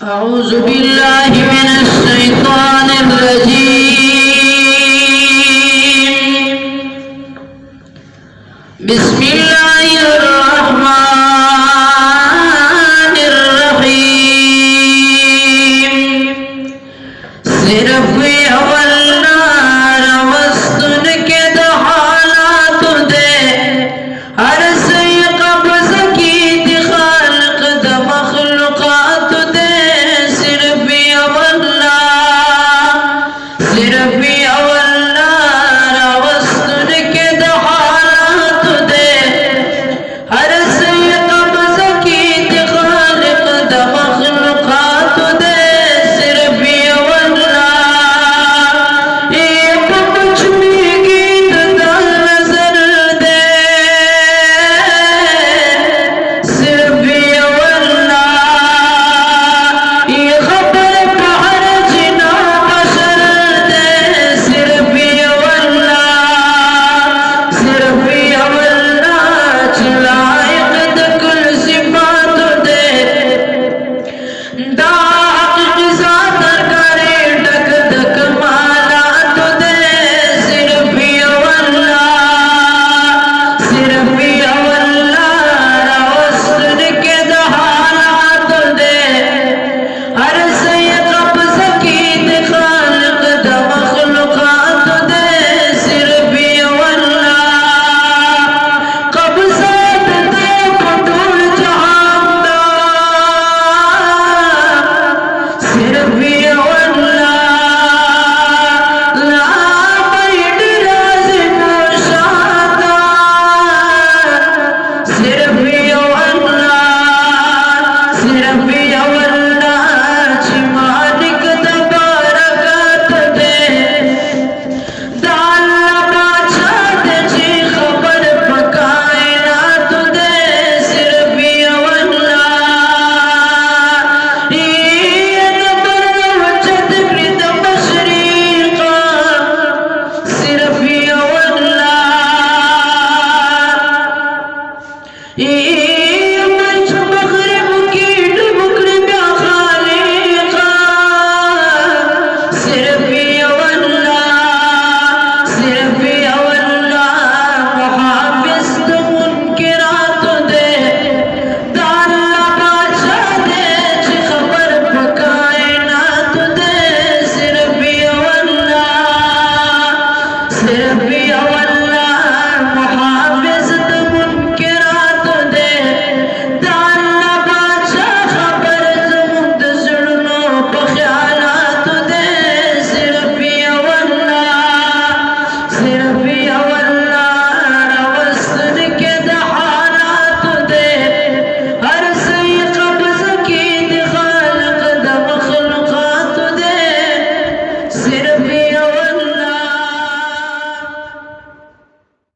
أعوذ بالله من الشيطان الرجيم. بسم الله الرحمن الرحيم. صرف اولنار وسطن کے دو حالات دے ہر سی قبض کی دی خالق دا مخلوقات دے صرف اولنار وسطن کے دو حالات دے ہر سی قبض کی دی خالق دا مخلوقات دے صرف صرف